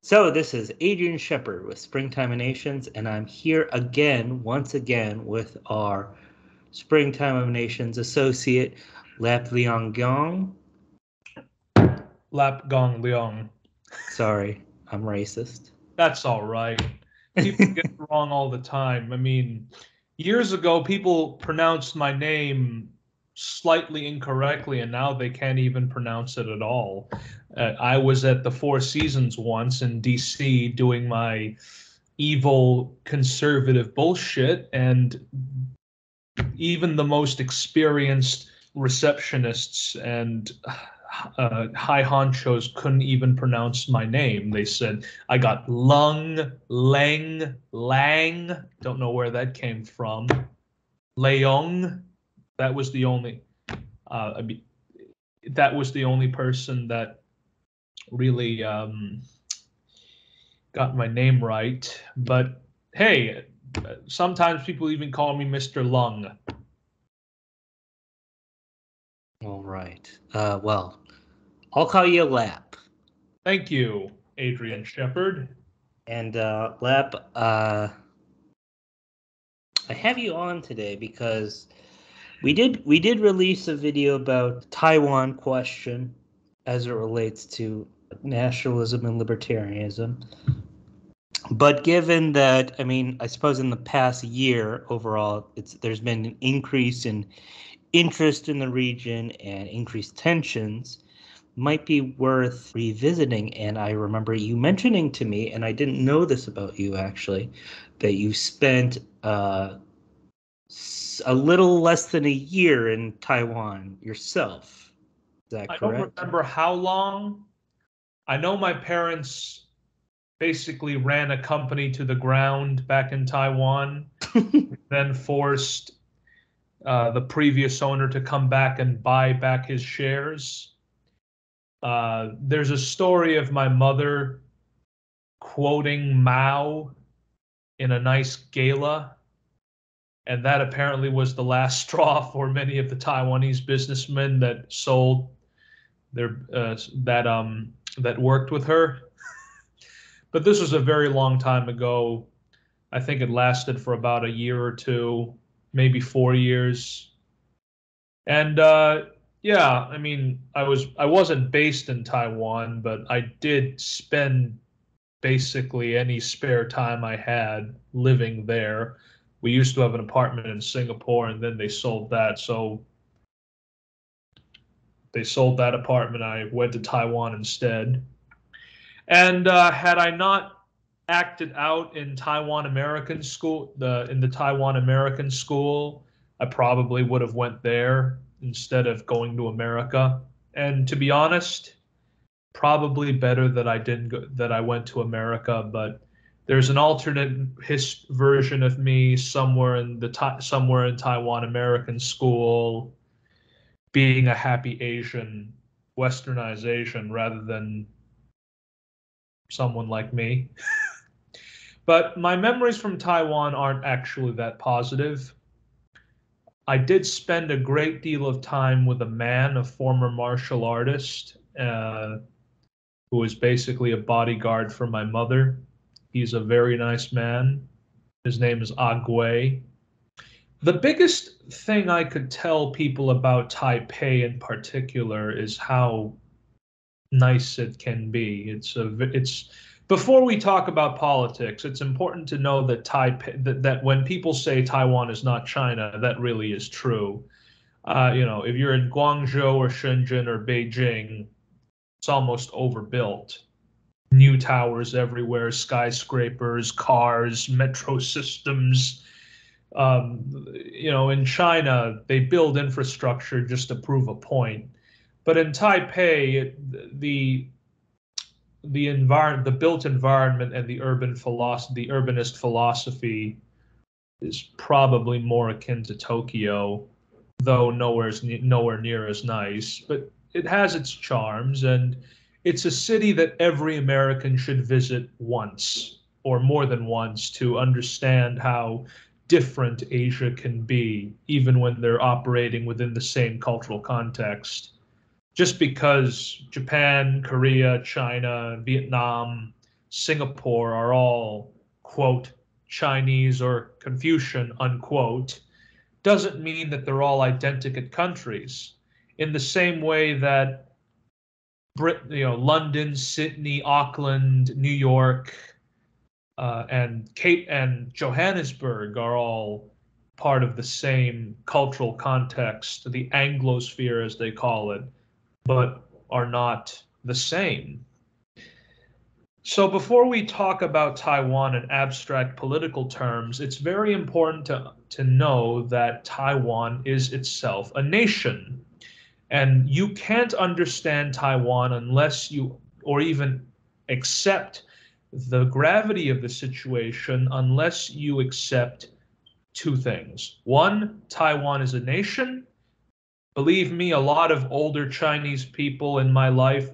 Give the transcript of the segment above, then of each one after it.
So this is Adrian Shepard with Springtime Emanations, and I'm here once again, with our Springtime Emanations associate, Lap Liang Gong. Lap Gong Leong. Sorry, I'm racist. That's all right. People get it wrong all the time. I mean, years ago, people pronounced my name slightly incorrectly, and now they can't even pronounce it at all. I was at the Four Seasons once in DC doing my evil conservative bullshit, and even the most experienced receptionists and high honchos couldn't even pronounce my name. They said I got Lung, Lang, Lang. Don't know where that came from. Leong. That was the only. That was the only person that really got my name right. But hey, sometimes people even call me Mr. Lung. All right. Well, I'll call you Lap. Thank you, Adrian Shepard. And Lap, I have you on today because we did release a video about Taiwan question as it relates to nationalism and libertarianism. But given that, I mean, I suppose in the past year overall, there's been an increase in interest in the region and increased tensions, might be worth revisiting. And I remember you mentioning to me, and I didn't know this about you actually, that you spent a little less than a year in Taiwan yourself. Is that correct? I don't remember how long. I know my parents basically ran a company to the ground back in Taiwan, then forced the previous owner to come back and buy back his shares. There's a story of my mother quoting Mao in a nice gala, and that apparently was the last straw for many of the Taiwanese businessmen that sold their that worked with her. But this was a very long time ago. I think it lasted for about a year or two, maybe 4 years. And yeah, I mean, I wasn't based in Taiwan, but I did spend basically any spare time I had living there. We used to have an apartment in Singapore, and then they sold that. So they sold that apartment. I went to Taiwan instead. And had I not acted out in Taiwan American school, in the Taiwan American school, I probably would have went there instead of going to America. And to be honest, probably better that I didn't go, that I went to America. But there's an alternate version of me somewhere in Taiwan American school, being a happy Asian, westernized Asian, rather than someone like me. But my memories from Taiwan aren't actually that positive. I did spend a great deal of time with a former martial artist, who was basically a bodyguard for my mother. He's a very nice man. His name is Agui. The biggest thing I could tell people about Taipei in particular is how nice it can be. It's before we talk about politics, it's important to know that that when people say Taiwan is not China, that really is true. If you're in Guangzhou or Shenzhen or Beijing, it's almost overbuilt. New towers everywhere, skyscrapers, cars, metro systems. In China, they build infrastructure just to prove a point. But in Taipei, the built environment and the urbanist philosophy is probably more akin to Tokyo, though nowhere near as nice. But it has its charms, and it's a city that every American should visit once or more than once to understand how different Asia can be, even when they're operating within the same cultural context. Just because Japan, Korea, China, Vietnam, Singapore are all, quote, Chinese or Confucian, unquote, doesn't mean that they're all identical countries. In the same way that London, Sydney, Auckland, New York, and Cape and Johannesburg are all part of the same cultural context, the Anglosphere as they call it, but are not the same. So before we talk about Taiwan in abstract political terms, it's very important to know that Taiwan is itself a nation. And you can't understand Taiwan unless you, or even accept the gravity of the situation, unless you accept two things. One, Taiwan is a nation. Believe me, a lot of older Chinese people in my life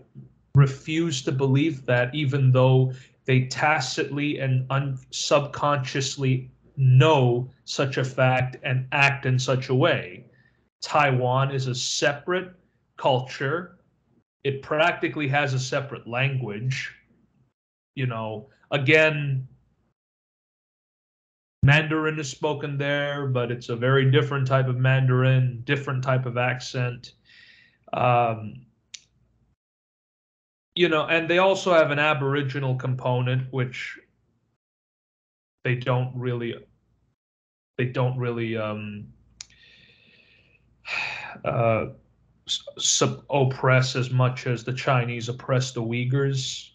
refuse to believe that, even though they tacitly and subconsciously know such a fact and act in such a way. Taiwan is a separate culture. It practically has a separate language. Again, Mandarin is spoken there, but it's a very different type of Mandarin, different type of accent. And they also have an Aboriginal component, which they don't really oppress as much as the Chinese oppress the Uyghurs.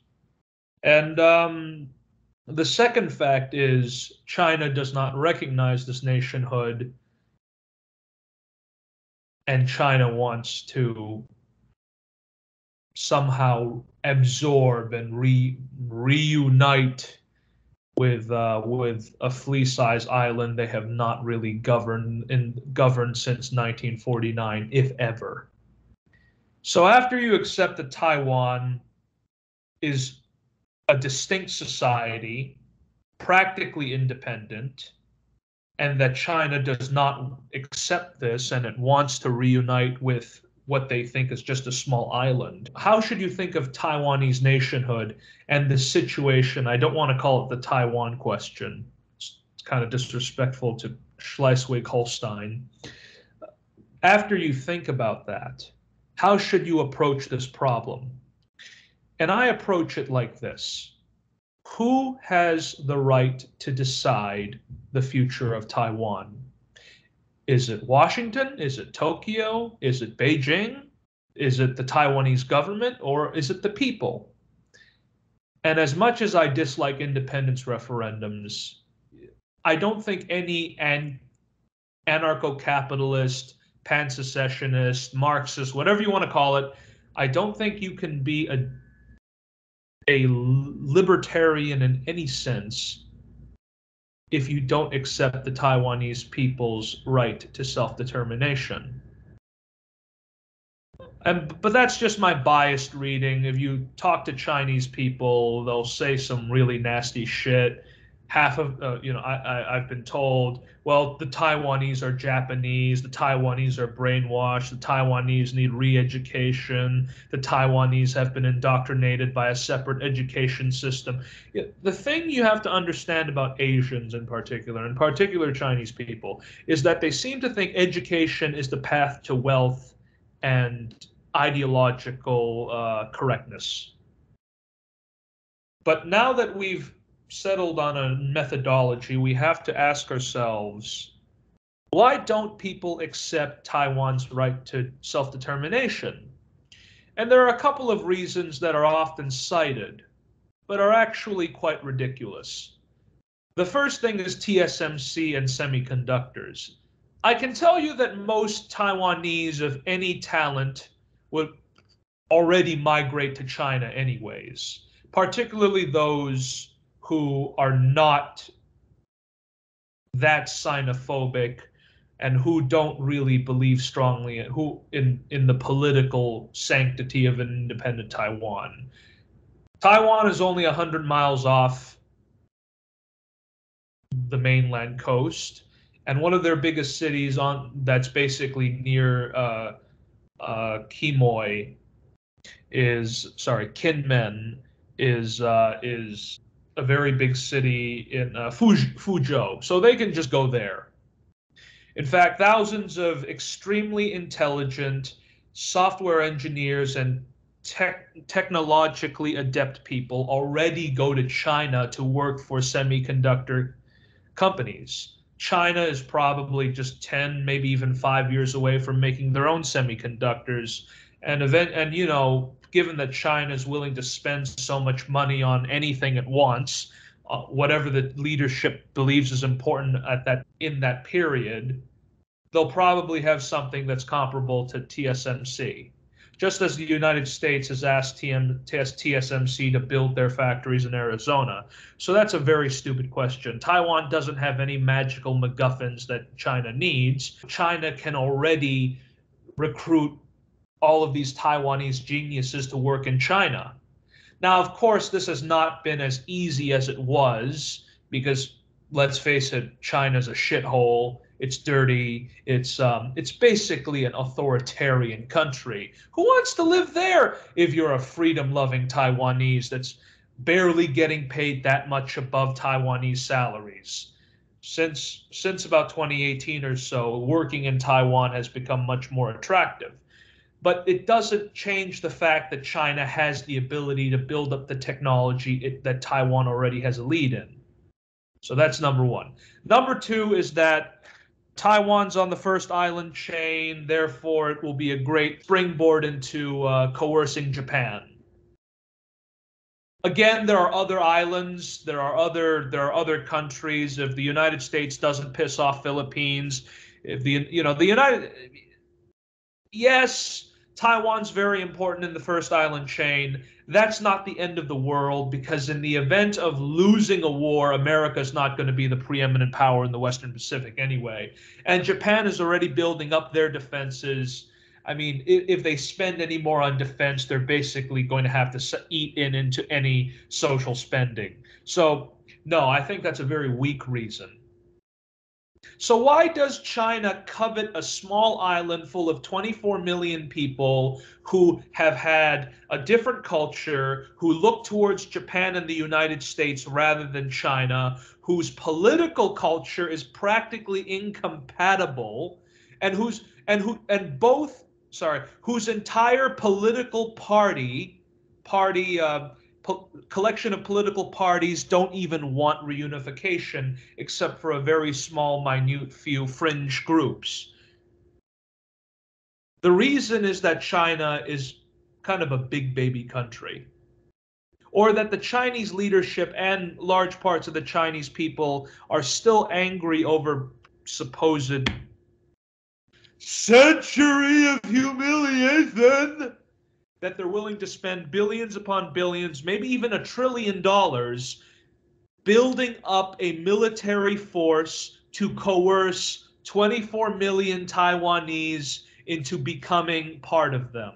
And the second fact is China does not recognize this nationhood, and China wants to somehow absorb and reunite with a flea-sized island they have not really governed since 1949, if ever. So after you accept that Taiwan is a distinct society, practically independent, and that China does not accept this and it wants to reunite with what they think is just a small island, how should you think of Taiwanese nationhood and the situation? I don't want to call it the Taiwan question. It's kind of disrespectful to Schleswig-Holstein. After you think about that, how should you approach this problem? And I approach it like this. Who has the right to decide the future of Taiwan? Is it Washington? Is it Tokyo? Is it Beijing? Is it the Taiwanese government? Or is it the people? And as much as I dislike independence referendums, I don't think any anarcho-capitalist, pan-secessionist, Marxist, whatever you want to call it, I don't think you can be a libertarian in any sense if you don't accept the Taiwanese people's right to self-determination. But that's just my biased reading. If you talk to Chinese people, they'll say some really nasty shit. Half of, I've been told, well, the Taiwanese are Japanese, the Taiwanese are brainwashed, the Taiwanese need re-education, the Taiwanese have been indoctrinated by a separate education system. The thing you have to understand about Asians in particular Chinese people, is that they seem to think education is the path to wealth and ideological correctness. But now that we've settled on a methodology, we have to ask ourselves, why don't people accept Taiwan's right to self-determination? And there are a couple of reasons that are often cited, but are actually quite ridiculous. The first thing is TSMC and semiconductors. I can tell you that most Taiwanese of any talent would already migrate to China anyways, particularly those who are not that xenophobic and who don't really believe strongly in the political sanctity of an independent Taiwan. Taiwan is only 100 miles off the mainland coast, and one of their biggest cities that's basically near Kinmen, is a very big city in Fuzhou, so they can just go there. In fact, thousands of extremely intelligent software engineers and technologically adept people already go to China to work for semiconductor companies. China is probably just 10, maybe even 5 years away from making their own semiconductors. And given that China is willing to spend so much money on anything it wants, whatever the leadership believes is important in that period, they'll probably have something that's comparable to TSMC. Just as the United States has asked TSMC to build their factories in Arizona. So that's a very stupid question. Taiwan doesn't have any magical MacGuffins that China needs. China can already recruit all of these Taiwanese geniuses to work in China. Now, of course, this has not been as easy as it was because, let's face it, China's a shithole. It's dirty. It's basically an authoritarian country. Who wants to live there if you're a freedom-loving Taiwanese that's barely getting paid that much above Taiwanese salaries? Since about 2018 or so, working in Taiwan has become much more attractive. But it doesn't change the fact that China has the ability to build up the technology that Taiwan already has a lead in. So that's number one. Number two is that Taiwan's on the first island chain, therefore it will be a great springboard into coercing Japan. Again, there are other islands, there are other countries. If the United States doesn't piss off Philippines, if the United yes, Taiwan's very important in the first island chain. That's not the end of the world because in the event of losing a war, America's not going to be the preeminent power in the Western Pacific anyway. And Japan is already building up their defenses. I mean, if they spend any more on defense, they're basically going to have to eat into any social spending. So, no, I think that's a very weak reason. So why does China covet a small island full of 24 million people who have had a different culture, who look towards Japan and the United States rather than China, whose political culture is practically incompatible, and whose entire political collection of political parties don't even want reunification except for a very small, minute few fringe groups. The reason is that China is kind of a big baby country, or that the Chinese leadership and large parts of the Chinese people are still angry over supposed century of humiliation, that they're willing to spend billions upon billions, maybe even $1 trillion, building up a military force to coerce 24 million Taiwanese into becoming part of them.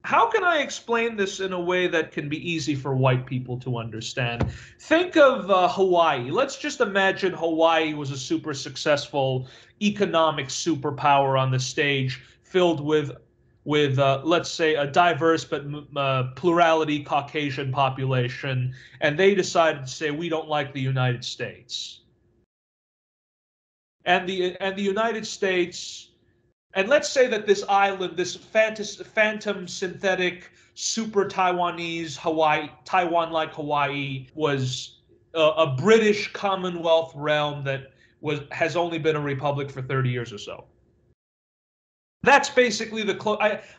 How can I explain this in a way that can be easy for white people to understand? Think of Hawaii. Let's just imagine Hawaii was a super successful economic superpower on the stage, filled with let's say, a diverse but plurality Caucasian population, and they decided to say, we don't like the United States. And the United States, and let's say that this island, this phantom synthetic super Taiwanese Hawaii, Taiwan-like Hawaii, was a British Commonwealth realm that has only been a republic for 30 years or so. That's basically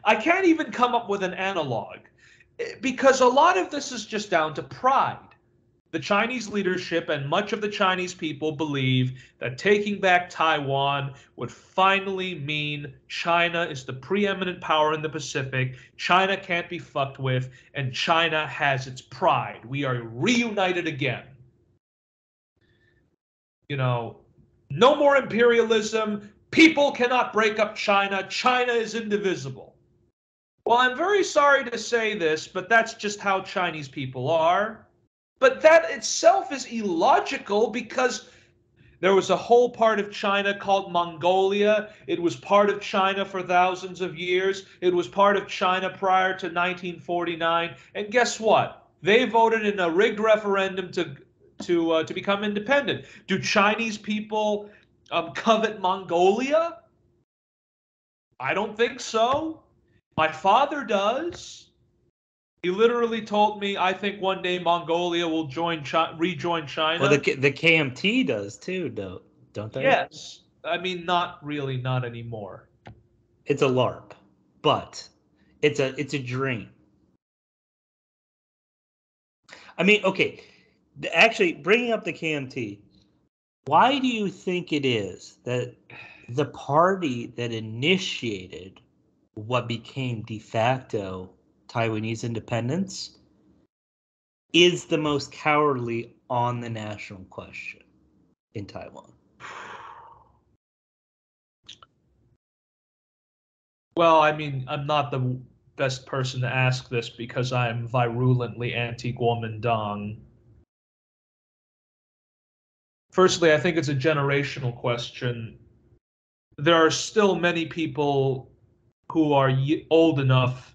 I can't even come up with an analog because a lot of this is just down to pride. The Chinese leadership and much of the Chinese people believe that taking back Taiwan would finally mean China is the preeminent power in the Pacific. China can't be fucked with, and China has its pride. We are reunited again. No more imperialism. People cannot break up China. China is indivisible. Well, I'm very sorry to say this, but that's just how Chinese people are. But that itself is illogical because There was a whole part of China called Mongolia. It was part of China for thousands of years. It was part of China prior to 1949. And guess what? They voted in a rigged referendum to become independent. Do Chinese people covet Mongolia? I don't think so. My father does. He literally told me, I think one day Mongolia will rejoin China. Well, the KMT does too, don't they? Yes. I mean, not really, not anymore. It's a LARP, but it's a dream. I mean, okay, actually, bringing up the KMT, why do you think it is that the party that initiated what became de facto Taiwanese independence is the most cowardly on the national question in Taiwan? Well, I mean, I'm not the best person to ask this because I'm virulently anti-Kuomintang. Firstly, I think it's a generational question. There are still many people who are old enough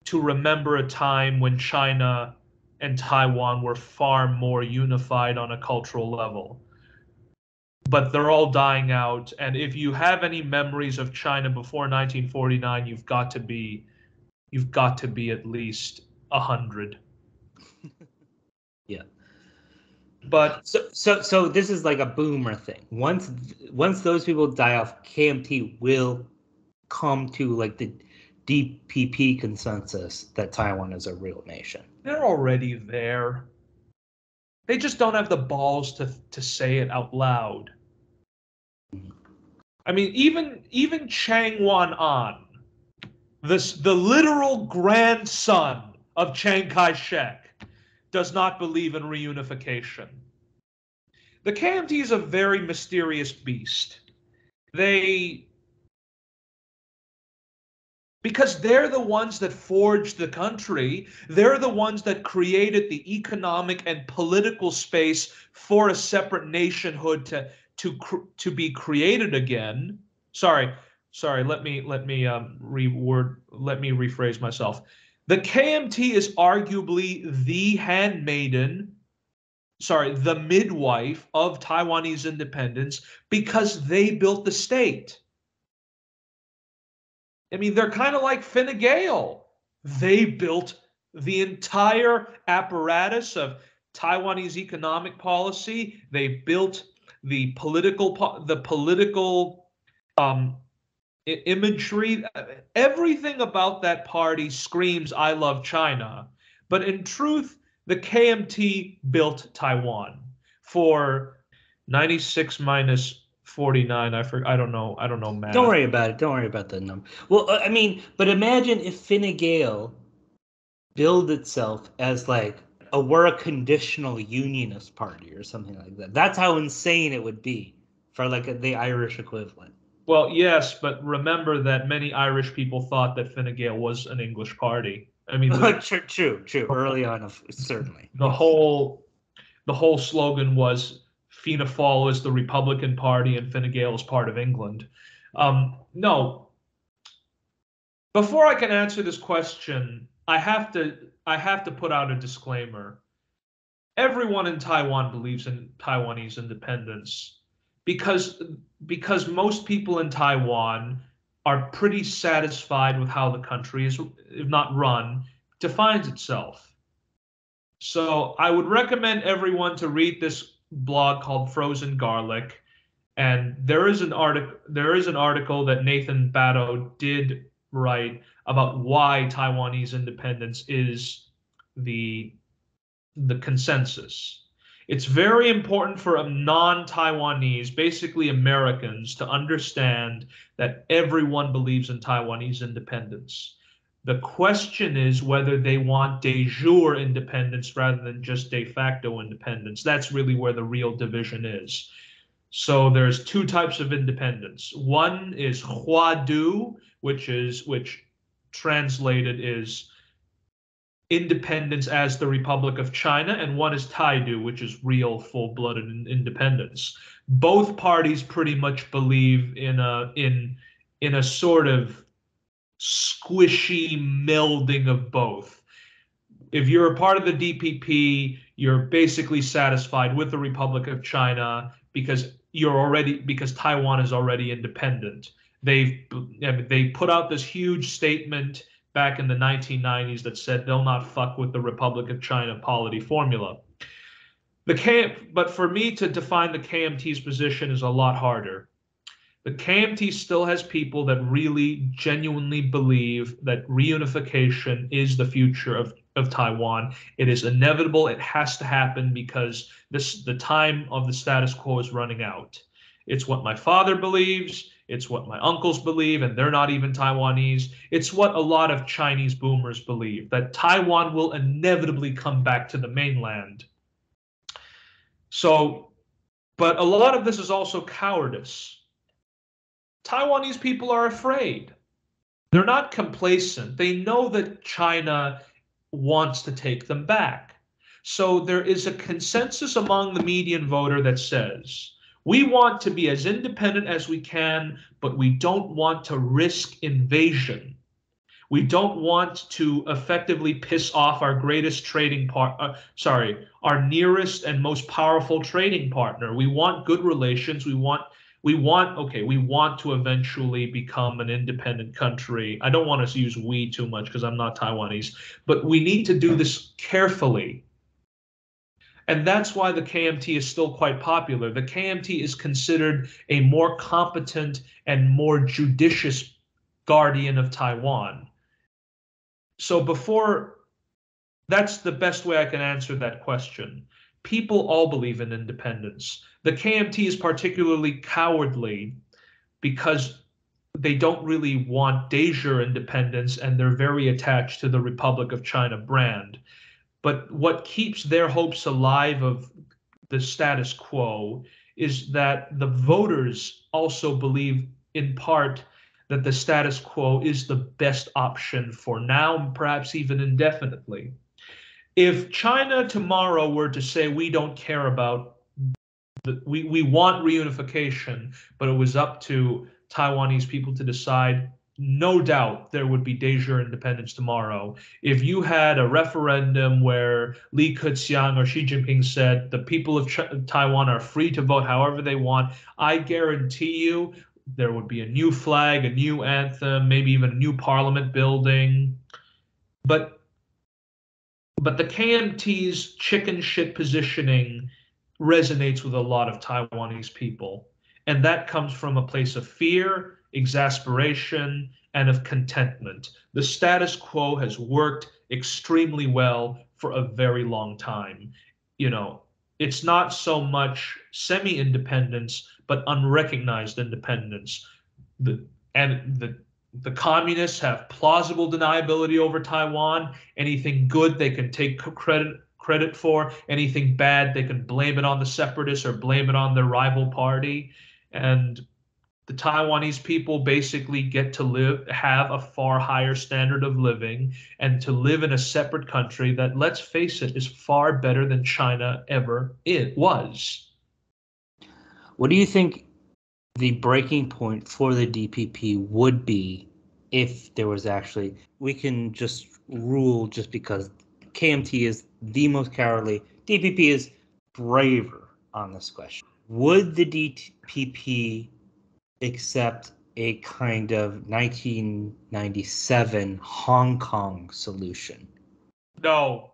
to remember a time when China and Taiwan were far more unified on a cultural level. But they're all dying out. And if you have any memories of China before 1949, you've got to be at least 100. Yeah. But so this is like a boomer thing. Once those people die off, KMT will come to like the DPP consensus that Taiwan is a real nation. they're already there. They just don't have the balls to say it out loud. I mean, even Chang Wan-an, the literal grandson of Chiang Kai-shek, does not believe in reunification. The KMT is a very mysterious beast. Because they're the ones that forged the country, they're the ones that created the economic and political space for a separate nationhood to be created again. Sorry, let me rephrase myself. The KMT is arguably the the midwife of Taiwanese independence because they built the state. I mean, they're kind of like Fine Gael. They built the entire apparatus of Taiwanese economic policy. They built the political imagery. Everything about that party screams, "I love China." But in truth, the KMT built Taiwan for 96 minus 49. I don't know math. Don't worry about it. Don't worry about the number. Well, I mean, but imagine if Fine Gael billed itself as like we're a conditional unionist party or something like that. That's how insane it would be for like the Irish equivalent. Well, yes, but remember that many Irish people thought that Fine Gael was an English party. I mean, true. Early on, certainly. The whole slogan was Fianna Fáil is the Republican Party and Fine Gael is part of England. No. Before I can answer this question, I have to put out a disclaimer. Everyone in Taiwan believes in Taiwanese independence because most people in Taiwan are pretty satisfied with how the country is, if not run, defines itself. So I would recommend everyone to read this blog called Frozen Garlic, and there is an article that Nathan Batto did write about why Taiwanese independence is the consensus. It's very important for non-Taiwanese, basically Americans, to understand that everyone believes in Taiwanese independence. The question is whether they want de jure independence rather than just de facto independence. That's really where the real division is. So there's two types of independence. One is Hua Du, which translated is independence as the Republic of China, and one is Taidu, which is real full-blooded independence. Both parties pretty much believe in a sort of squishy melding of both. If you're a part of the DPP, you're basically satisfied with the Republic of China because Taiwan is already independent. They put out this huge statement back in the 1990s that said they'll not fuck with the Republic of China polity formula. But for me to define the KMT's position is a lot harder. The KMT still has people that really genuinely believe that reunification is the future of Taiwan. It is inevitable. It has to happen because the time of the status quo is running out. It's what my father believes. It's what my uncles believe, and they're not even Taiwanese. It's what a lot of Chinese boomers believe, that Taiwan will inevitably come back to the mainland. So, but a lot of this is also cowardice. Taiwanese people are afraid. They're not complacent. They know that China wants to take them back. So there is a consensus among the median voter that says, we want to be as independent as we can, but we don't want to risk invasion. We don't want to effectively piss off our greatest our nearest and most powerful trading partner. We want good relations. We want to eventually become an independent country. I don't want to use we too much because I'm not Taiwanese, but we need to do this carefully. And that's why the KMT is still quite popular. The KMT is considered a more competent and more judicious guardian of Taiwan. So that's the best way I can answer that question. People all believe in independence. The KMT is particularly cowardly because they don't really want de jure independence, and they're very attached to the Republic of China brand. But what keeps their hopes alive of the status quo is that the voters also believe in part that the status quo is the best option for now, and perhaps even indefinitely. If China tomorrow were to say we don't care about we want reunification, but it was up to Taiwanese people to decide, no doubt there would be de jure independence tomorrow. If you had a referendum where Li Keqiang or Xi Jinping said the people of Taiwan are free to vote however they want, I guarantee you there would be a new flag, a new anthem, maybe even a new parliament building. But the KMT's chicken shit positioning resonates with a lot of Taiwanese people. And that comes from a place of fear, exasperation, and of contentment. The status quo has worked extremely well for a very long time. It's not so much semi-independence, but unrecognized independence. The communists have plausible deniability over Taiwan. Anything good they can take credit for. Anything bad they can blame it on the separatists or blame it on their rival party. And the Taiwanese people basically get to have a far higher standard of living, and to live in a separate country that, let's face it, is far better than China ever was. What do you think the breaking point for the DPP would be if there was actually, we can just rule just because KMT is the most cowardly, DPP is braver on this question. Would the DPP accept a kind of 1997 Hong Kong solution? No.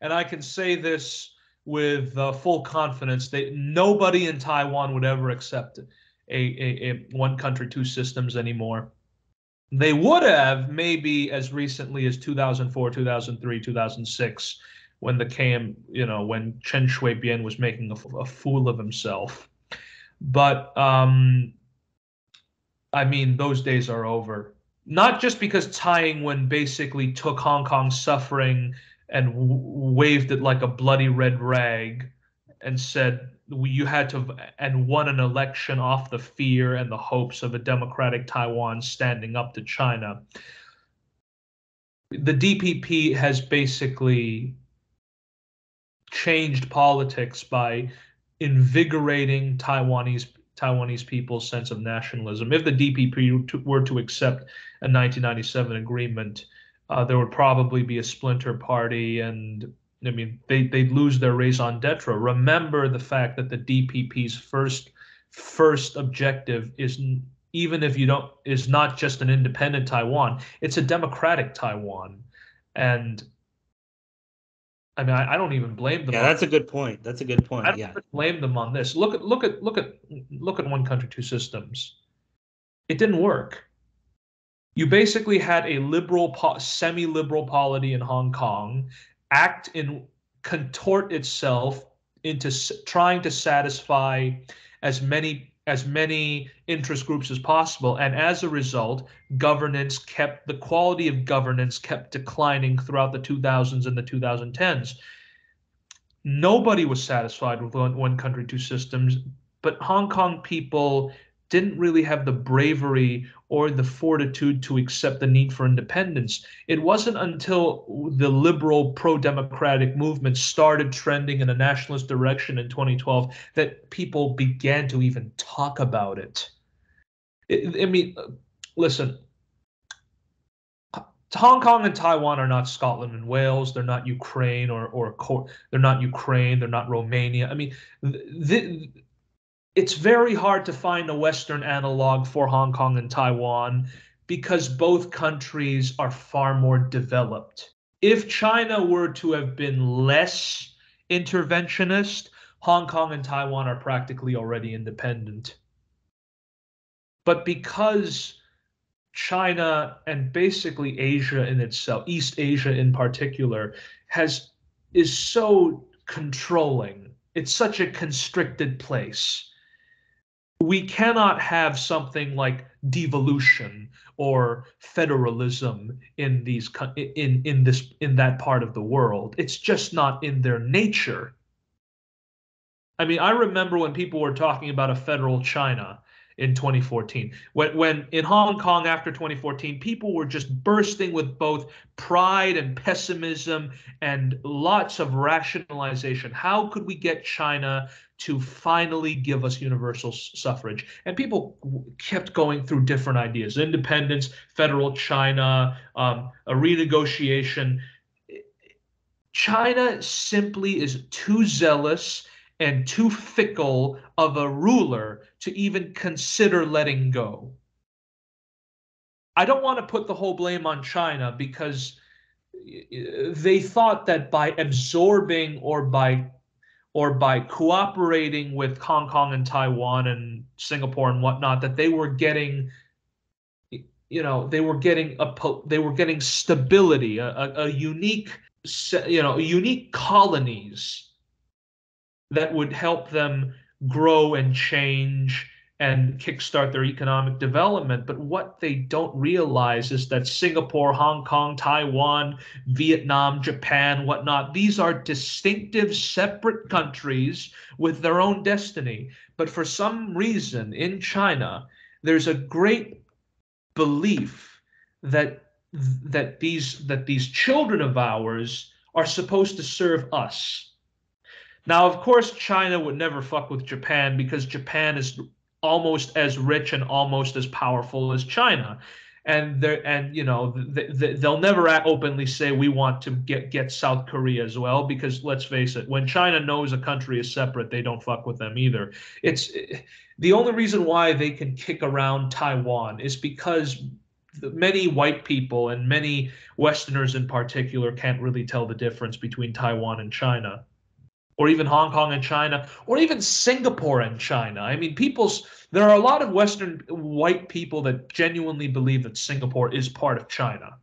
And I can say this with full confidence that nobody in Taiwan would ever accept a one country, two systems anymore. They would have maybe as recently as 2004, 2003, 2006, when when Chen Shui-bian was making a fool of himself. But those days are over. Not just because Tsai Ing-wen basically took Hong Kong's suffering and waved it like a bloody red rag and said you had to, and won an election off the fear and the hopes of a democratic Taiwan standing up to China. the DPP has basically changed politics by invigorating Taiwanese people's sense of nationalism. If the DPP were to accept a 1997 agreement, there would probably be a splinter party, and I mean they'd lose their raison d'etre. Remember the fact that the DPP's first objective is, even if you don't, is not just an independent Taiwan, it's a democratic Taiwan. And I mean, I don't even blame them. Yeah, that's a good point. That's a good point. I don't Yeah. even blame them on this. Look at one country, two systems. It didn't work. You basically had a semi-liberal polity in Hong Kong contort itself into trying to satisfy as many interest groups as possible, and as a result, the quality of governance kept declining throughout the 2000s and the 2010s. Nobody was satisfied with one country, two systems, but Hong Kong people didn't really have the bravery or the fortitude to accept the need for independence. It wasn't until the liberal pro-democratic movement started trending in a nationalist direction in 2012 that people began to even talk about it. I mean, listen, Hong Kong and Taiwan are not Scotland and Wales. They're not Ukraine they're not Ukraine. They're not Romania. I mean, it's very hard to find a Western analog for Hong Kong and Taiwan because both countries are far more developed. If China were to have been less interventionist, Hong Kong and Taiwan are practically already independent. But because China and basically Asia in itself, East Asia in particular, is so controlling, it's such a constricted place. We cannot have something like devolution or federalism in that part of the world. It's just not in their nature. I mean, I remember when people were talking about a federal China in 2014. When in Hong Kong after 2014, people were just bursting with both pride and pessimism and lots of rationalization. How could we get China to finally give us universal suffrage? And people kept going through different ideas: independence, federal China, a renegotiation. China simply is too zealous and too fickle of a ruler to even consider letting go. I don't want to put the whole blame on China because they thought that by absorbing or by cooperating with Hong Kong and Taiwan and Singapore and whatnot, that they were getting stability, a unique colonies that would help them grow and change and kickstart their economic development. But what they don't realize is that Singapore, Hong Kong, Taiwan, Vietnam, Japan, whatnot, these are distinctive, separate countries with their own destiny. But for some reason in China, there's a great belief that these children of ours are supposed to serve us. Now, of course, China would never fuck with Japan because Japan is almost as rich and almost as powerful as China, and they'll never openly say we want to get South Korea as well, because let's face it, when China knows a country is separate, they don't fuck with them either. It's the only reason why they can kick around Taiwan is because many white people and many Westerners in particular can't really tell the difference between Taiwan and China, or even Hong Kong and China, or even Singapore and China. I mean, there are a lot of Western white people that genuinely believe that Singapore is part of China.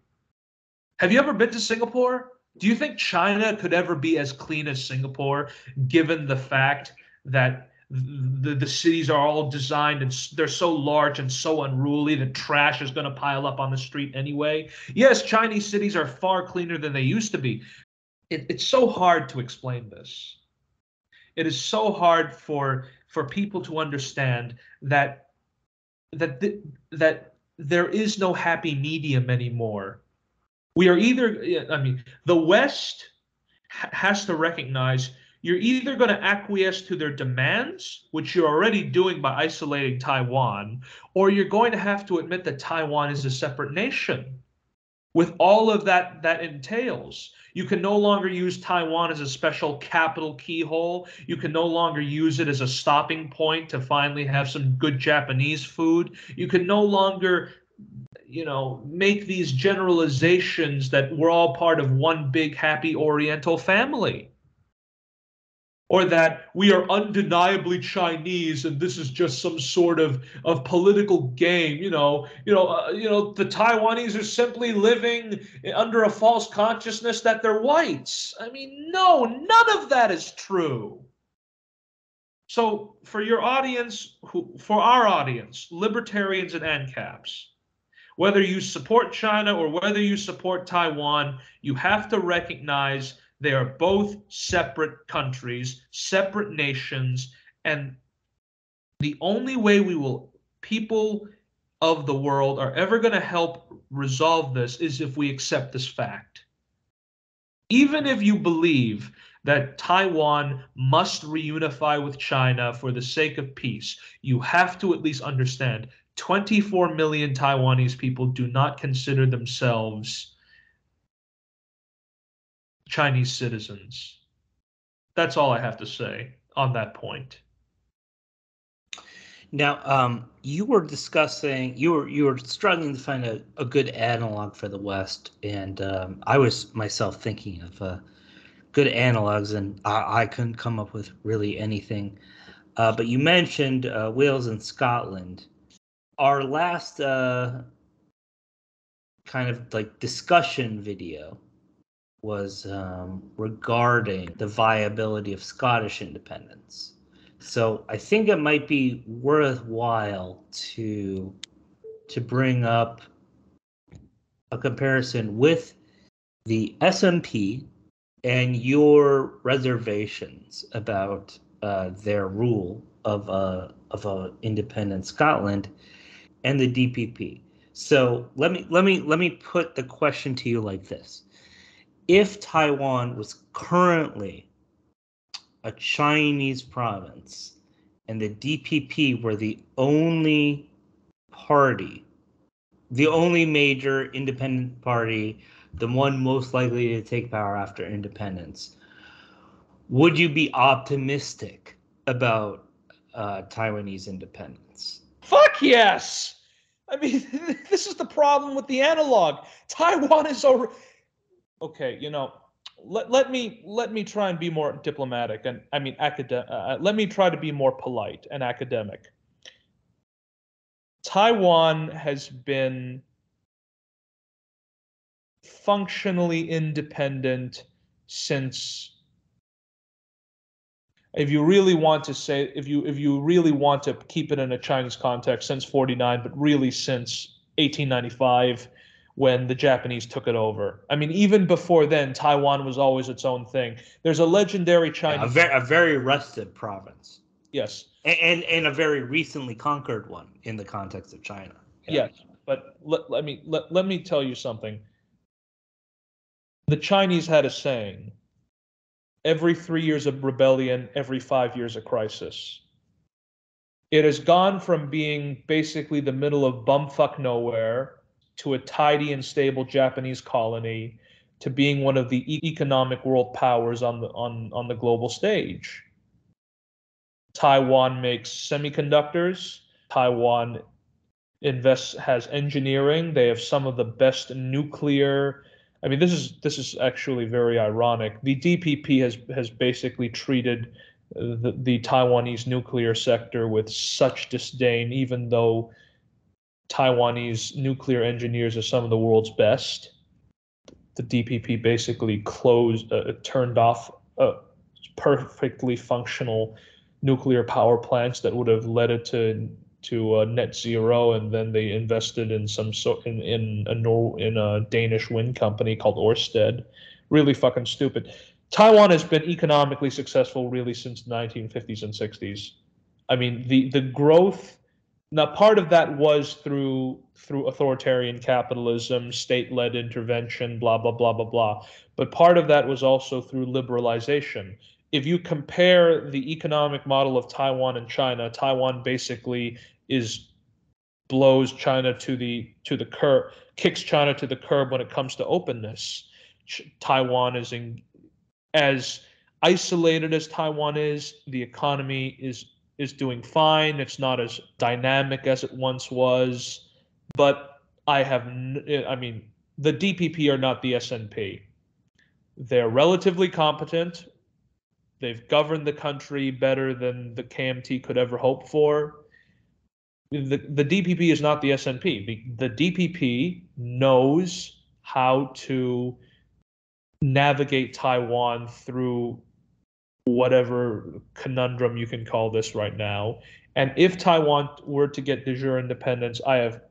Have you ever been to Singapore? Do you think China could ever be as clean as Singapore, given the fact that the cities are all designed and they're so large and so unruly that trash is going to pile up on the street anyway? Yes, Chinese cities are far cleaner than they used to be. It's so hard to explain this. It is so hard for people to understand that there is no happy medium anymore We are either, I mean, the West has to recognize you're either going to acquiesce to their demands, which you're already doing by isolating Taiwan, or you're going to have to admit that Taiwan is a separate nation with all of that entails. You can no longer use Taiwan as a special capital keyhole. You can no longer use it as a stopping point to finally have some good Japanese food. You can no longer, make these generalizations that we're all part of one big happy Oriental family, or that we are undeniably Chinese and this is just some sort of political game. The Taiwanese are simply living under a false consciousness that they're whites. I mean, no, none of that is true. So for your audience, for our audience, libertarians and ANCAPs, whether you support China or whether you support Taiwan, you have to recognize they are both separate countries, separate nations, and the only way people of the world are ever going to help resolve this is if we accept this fact. Even if you believe that Taiwan must reunify with China for the sake of peace, you have to at least understand 24 million Taiwanese people do not consider themselves Chinese citizens. That's all I have to say on that point. Now, you were discussing, you were struggling to find a good analog for the West, and I was myself thinking of good analogs, and I couldn't come up with really anything. But you mentioned Wales and Scotland. Our last kind of like discussion video was regarding the viability of Scottish independence. So I think it might be worthwhile to bring up a comparison with the SNP and your reservations about their rule of a independent Scotland and the DPP. So let me put the question to you like this: if Taiwan was currently a Chinese province and the DPP were the only party, the only major independent party, the one most likely to take power after independence, would you be optimistic about Taiwanese independence? Fuck yes! I mean, this is the problem with the analog. Taiwan is over. Okay, let me try and be more diplomatic and I mean let me try to be more polite and academic. Taiwan has been functionally independent since, if you really want to say, if you really want to keep it in a Chinese context, since 49, but really since 1895, when the Japanese took it over. I mean, even before then, Taiwan was always its own thing. There's a legendary Chinese... a very rested province. Yes. And a very recently conquered one in the context of China. Yeah. Yes, but let me tell you something. The Chinese had a saying: every 3 years of rebellion, every 5 years a crisis. It has gone from being basically the middle of bumfuck nowhere to a tidy and stable Japanese colony to being one of the economic world powers on the global stage. Taiwan makes semiconductors. Taiwan has engineering. They have some of the best nuclear. I mean, this is actually very ironic. The DPP has basically treated the Taiwanese nuclear sector with such disdain, even though Taiwanese nuclear engineers are some of the world's best. The DPP basically turned off perfectly functional nuclear power plants that would have led it to net zero, and then they invested in in a Danish wind company called Ørsted. Really fucking stupid. Taiwan has been economically successful really since the 1950s and 60s. I mean, the growth Now, part of that was through authoritarian capitalism, state-led intervention, blah blah blah blah blah. But part of that was also through liberalization. If you compare the economic model of Taiwan and China, Taiwan basically is blows China to the curb, kicks China to the curb when it comes to openness. Taiwan is as isolated as Taiwan is, the economy is doing fine. It's not as dynamic as it once was, but I mean, the DPP are not the SNP. They're relatively competent. They've governed the country better than the KMT could ever hope for. The DPP is not the SNP. The DPP knows how to navigate Taiwan through whatever conundrum you can call this right now. And if Taiwan were to get de jure independence, I have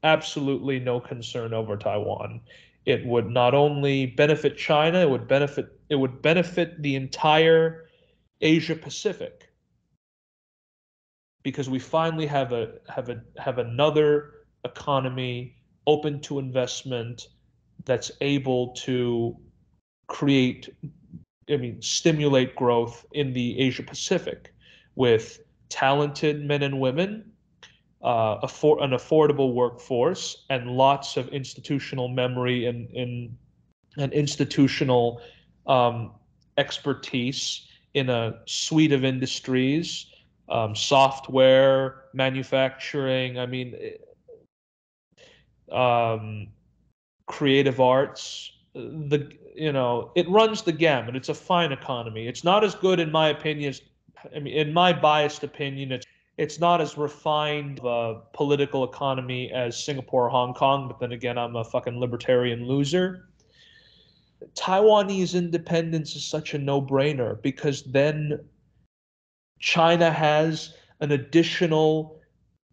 absolutely no concern over Taiwan. It would not only benefit China, it would benefit the entire Asia Pacific, because we finally have another economy open to investment that's able to create, stimulate growth in the Asia Pacific with talented men and women, an affordable workforce, and lots of institutional memory and institutional expertise in a suite of industries, software, manufacturing. Creative arts. It runs the gamut. It's a fine economy. It's not as good, in my opinion, in my biased opinion, it's not as refined of a political economy as Singapore or Hong Kong, but then again, I'm a fucking libertarian loser. Taiwanese independence is such a no-brainer, because then China has an additional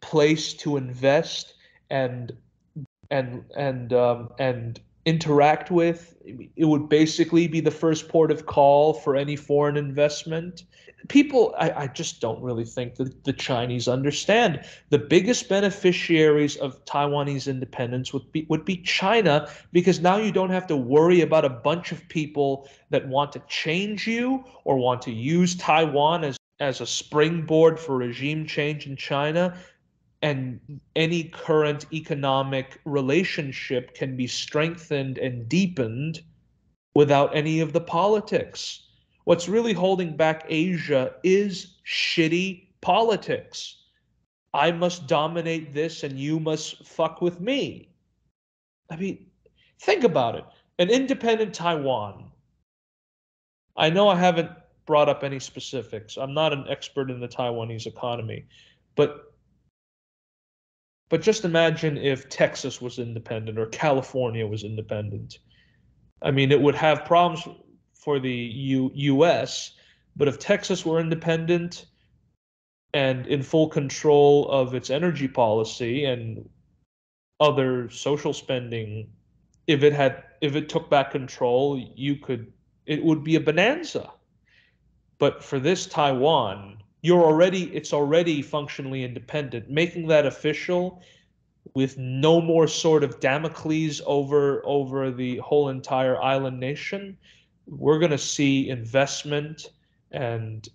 place to invest and interact with. It would basically be the first port of call for any foreign investment. People, I just don't really think that the Chinese understand. The biggest beneficiaries of Taiwanese independence would be China, because now you don't have to worry about a bunch of people that want to change you or want to use Taiwan as a springboard for regime change in China. And any current economic relationship can be strengthened and deepened without any of the politics. What's really holding back Asia is shitty politics. I must dominate this and you must fuck with me. Think about it. An independent Taiwan. I know I haven't brought up any specifics. I'm not an expert in the Taiwanese economy, but just imagine if Texas was independent or California was independent. It would have problems for the U.S., but if Texas were independent and in full control of its energy policy and other social spending, if it took back control, it would be a bonanza. But for this Taiwan, it's already functionally independent. Making that official with no more sort of Damocles over the whole entire island nation, we're going to see investment and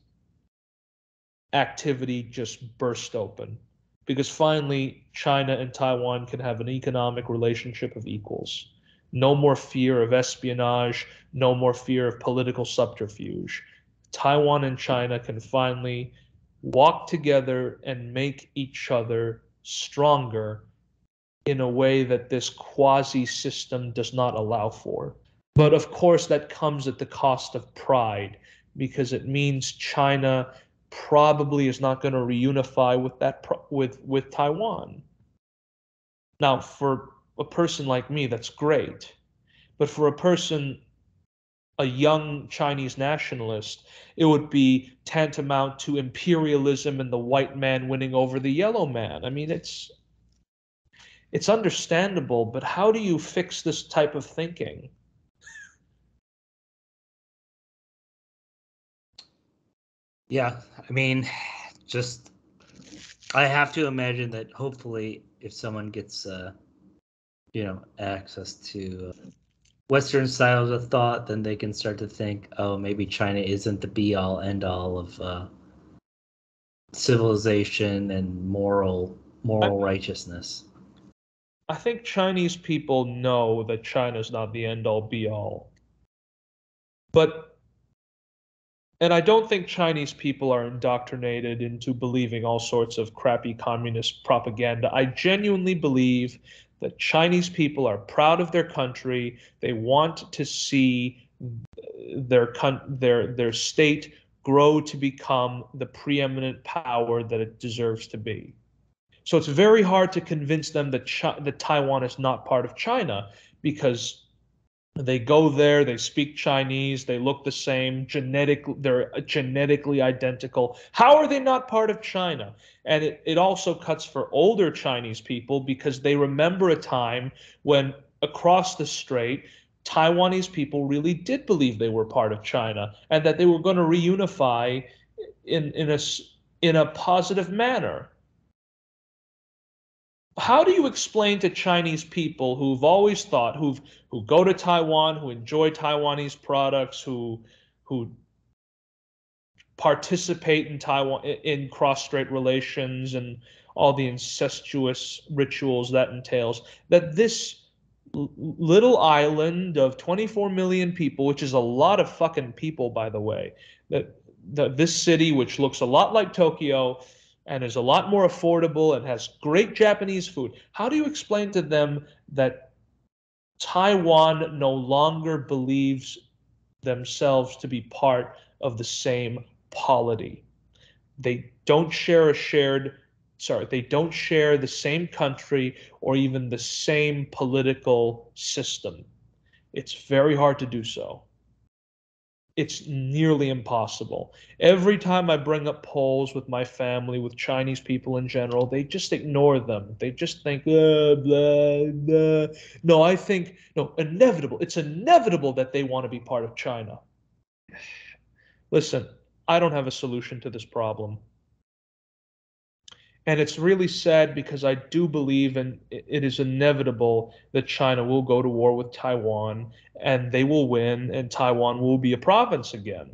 activity just burst open, because finally China and Taiwan can have an economic relationship of equals. No more fear of espionage, no more fear of political subterfuge. Taiwan and China can finally walk together and make each other stronger in a way that this quasi system does not allow for. But of course, that comes at the cost of pride, because it means China probably is not going to reunify with Taiwan. Now, for a person like me, that's great. But for a young Chinese nationalist, it would be tantamount to imperialism and the white man winning over the yellow man. It's understandable, but how do you fix this type of thinking? Yeah, just I have to imagine that hopefully, if someone gets, access to Western styles of thought, then they can start to think, oh, maybe China isn't the be all end all of civilization and moral righteousness. I think Chinese people know that China's not the end all be all. And I don't think Chinese people are indoctrinated into believing all sorts of crappy communist propaganda. I genuinely believe that Chinese people are proud of their country. They want to see their state grow to become the preeminent power that it deserves to be. So it's very hard to convince them that Taiwan is not part of China, because they go there, they speak Chinese, they look the same, they're genetically identical. How are they not part of China? And it also cuts for older Chinese people, because they remember a time when across the strait, Taiwanese people really did believe they were part of China and that they were going to reunify in a positive manner. How do you explain to Chinese people who've always thought, who go to Taiwan, who enjoy Taiwanese products, who participate in Taiwan in cross-strait relations and all the incestuous rituals that entails, that this little island of 24 million people, which is a lot of fucking people, by the way, that this city, which looks a lot like Tokyo and is a lot more affordable and has great Japanese food, how do you explain to them that Taiwan no longer believes themselves to be part of the same polity? They don't share they don't share the same country or even the same political system. It's very hard to do so. It's nearly impossible. Every time I bring up polls with my family, with Chinese people in general, they just ignore them. They just think, blah, blah. No, I think, no, inevitable. It's inevitable that they want to be part of China. Listen, I don't have a solution to this problem. And it's really sad, because I do believe it is inevitable that China will go to war with Taiwan and they will win and Taiwan will be a province again.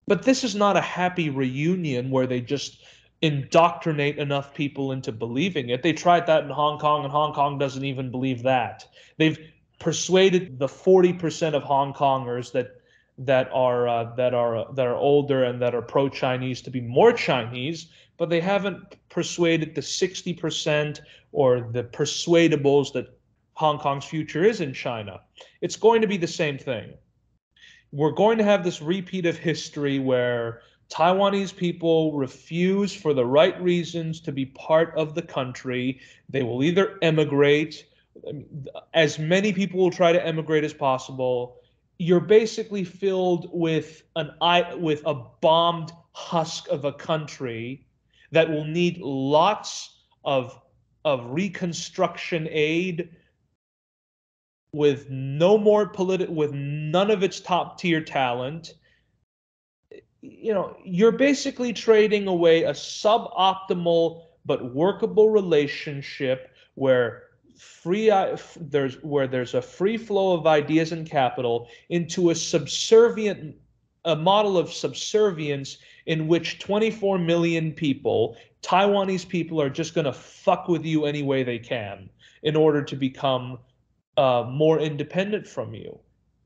But this is not a happy reunion where they just indoctrinate enough people into believing it. They tried that in Hong Kong, and Hong Kong doesn't even believe that. They've persuaded the 40% of Hong Kongers that are older and that are pro-Chinese to be more Chinese, but they haven't persuaded the 60% or the persuadables that Hong Kong's future is in China. It's going to be the same thing. We're going to have this repeat of history where Taiwanese people refuse, for the right reasons, to be part of the country. They will either emigrate, as many people will try to emigrate as possible. You're basically filled with a bombed husk of a country that will need lots of reconstruction aid, with with none of its top tier talent. You're basically trading away a suboptimal but workable relationship where there's a free flow of ideas and capital, into a model of subservience in which 24 million people, Taiwanese people, are just going to fuck with you any way they can in order to become more independent from you.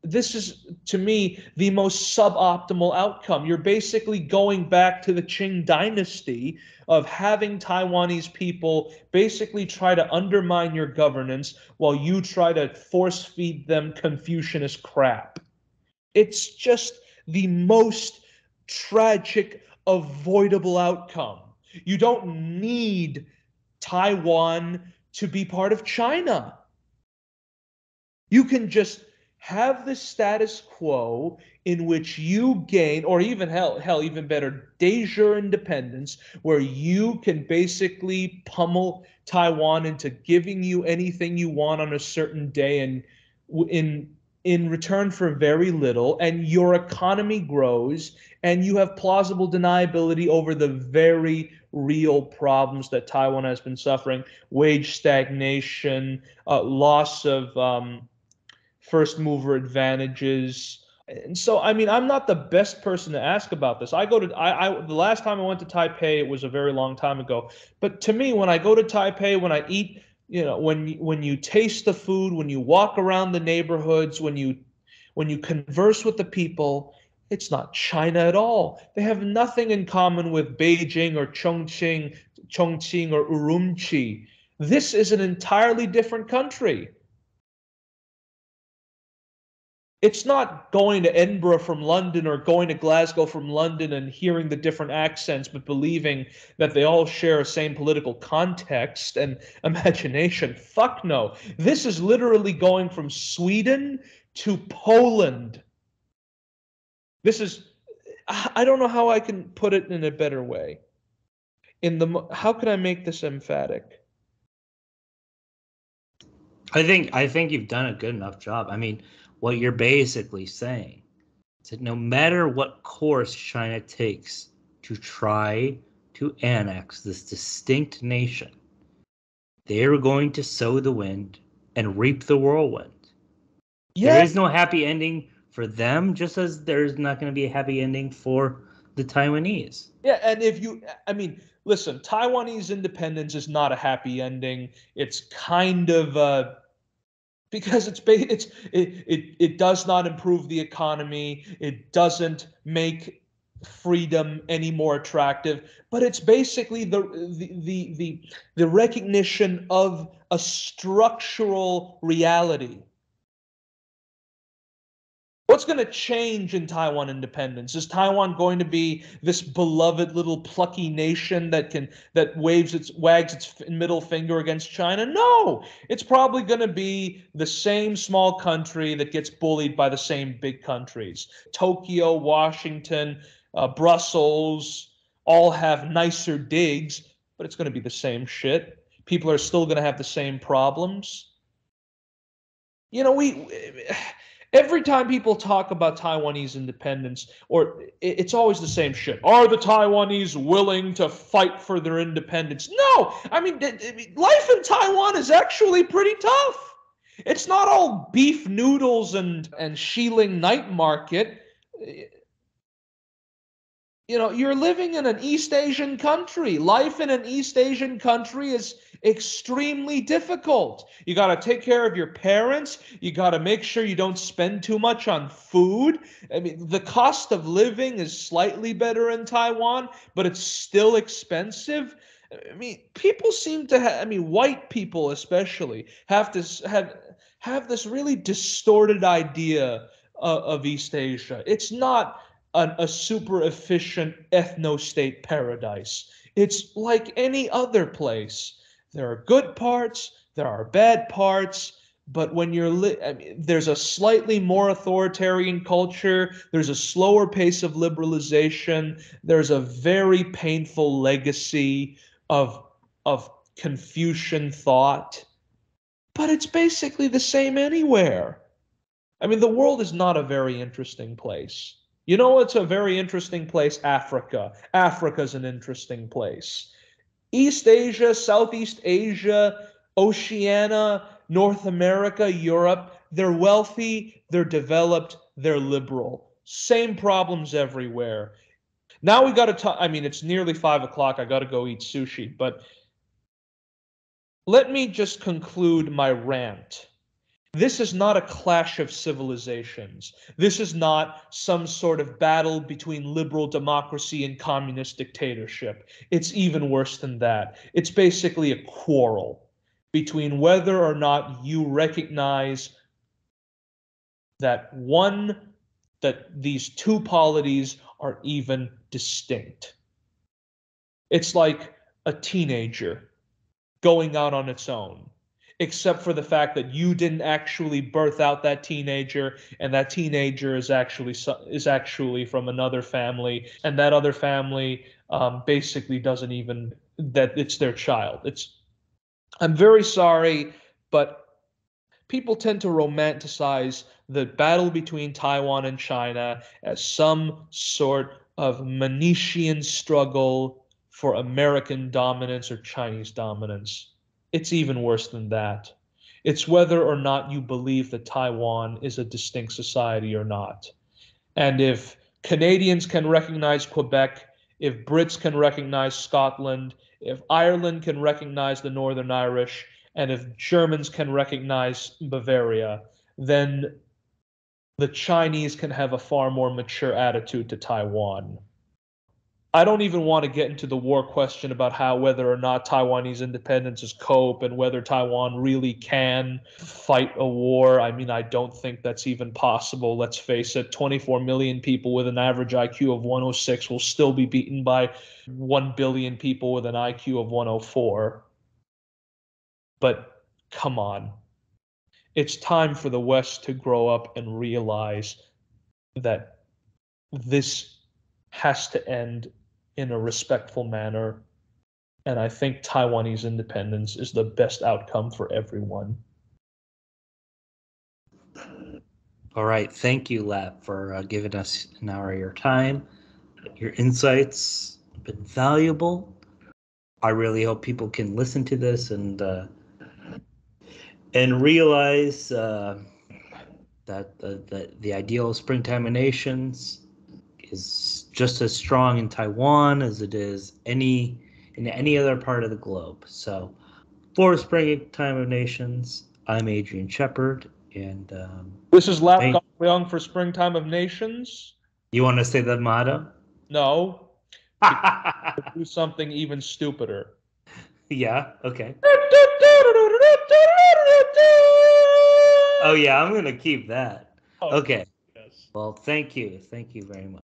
This is, to me, the most suboptimal outcome. You're basically going back to the Qing dynasty of having Taiwanese people basically try to undermine your governance while you try to force feed them Confucianist crap. It's just the most tragic, avoidable outcome. You don't need Taiwan to be part of China. You can just have the status quo in which you gain, or even hell, even better, de jure independence, where you can basically pummel Taiwan into giving you anything you want on a certain day, and in in return for very little, and your economy grows, and you have plausible deniability over the very real problems that Taiwan has been suffering: wage stagnation, loss of first mover advantages. And so, I mean, I'm not the best person to ask about this. The last time I went to Taipei, it was a very long time ago. But to me, when I go to Taipei, when I eat, when you taste the food, when you walk around the neighborhoods, when you converse with the people, it's not China at all. They have nothing in common with Beijing or Chongqing or Urumqi. This is an entirely different country. It's not going to Edinburgh from London or going to Glasgow from London and hearing the different accents, but believing that they all share a same political context and imagination. Fuck no. This is literally going from Sweden to Poland. I don't know how I can put it in a better way. How can I make this emphatic? I think you've done a good enough job. I mean, what you're basically saying is that no matter what course China takes to try to annex this distinct nation, they are going to sow the wind and reap the whirlwind. Yeah. There is no happy ending for them, just as there's not going to be a happy ending for the Taiwanese. Yeah, and listen, Taiwanese independence is not a happy ending. It's kind of because it does not improve the economy. It doesn't make freedom any more attractive. But it's basically the recognition of a structural reality. What's going to change in Taiwan independence? Is Taiwan going to be this beloved little plucky nation that wags its middle finger against China? No, it's probably going to be the same small country that gets bullied by the same big countries. Tokyo, Washington, Brussels all have nicer digs, but it's going to be the same shit. People are still going to have the same problems. Every time people talk about Taiwanese independence, it's always the same shit. Are the Taiwanese willing to fight for their independence? No! I mean, life in Taiwan is actually pretty tough. It's not all beef noodles and shilling night market. You're living in an East Asian country. Life in an East Asian country is extremely difficult. You got to take care of your parents. You got to make sure you don't spend too much on food. I mean, the cost of living is slightly better in Taiwan, but it's still expensive. I mean, people seem to white people especially have this really distorted idea of East Asia. It's not a super efficient ethno-state paradise. It's like any other place. There are good parts, there are bad parts, but when there's a slightly more authoritarian culture, there's a slower pace of liberalization, there's a very painful legacy of Confucian thought, but it's basically the same anywhere. I mean, the world is not a very interesting place. You know what's a very interesting place? Africa. Africa's an interesting place. East Asia, Southeast Asia, Oceania, North America, Europe, they're wealthy, they're developed, they're liberal. Same problems everywhere. Now we got to talk. I mean, it's nearly 5 o'clock. I got to go eat sushi. But let me just conclude my rant. This is not a clash of civilizations. This is not some sort of battle between liberal democracy and communist dictatorship. It's even worse than that. It's basically a quarrel between whether or not you recognize that these two polities are even distinct. It's like a teenager going out on its own, except for the fact that you didn't actually birth out that teenager, and that teenager is actually from another family, and that other family basically doesn't even, that it's their child. I'm very sorry, but people tend to romanticize the battle between Taiwan and China as some sort of Manichean struggle for American dominance or Chinese dominance. It's even worse than that. It's whether or not you believe that Taiwan is a distinct society or not. And if Canadians can recognize Quebec, if Brits can recognize Scotland, if Ireland can recognize the Northern Irish, and if Germans can recognize Bavaria, then the Chinese can have a far more mature attitude to Taiwan. I don't even want to get into the war question about how whether or not Taiwanese independence is cope and whether Taiwan really can fight a war. I mean, I don't think that's even possible. Let's face it, 24 million people with an average IQ of 106 will still be beaten by 1 billion people with an IQ of 104. But come on. It's time for the West to grow up and realize that this has to end in a respectful manner. And I think Taiwanese independence is the best outcome for everyone. All right. Thank you, Lap, for giving us an hour of your time. Your insights have been valuable. I really hope people can listen to this and realize that the ideal of springtime of nations is just as strong in Taiwan as it is in any other part of the globe. So, for Springtime of Nations, I'm Adrian Shepard, and this is Lap Gong for Springtime of Nations. You want to say the motto? No. Do something even stupider. Yeah. Okay. Oh yeah, I'm gonna keep that. Okay. Yes. Well, thank you very much.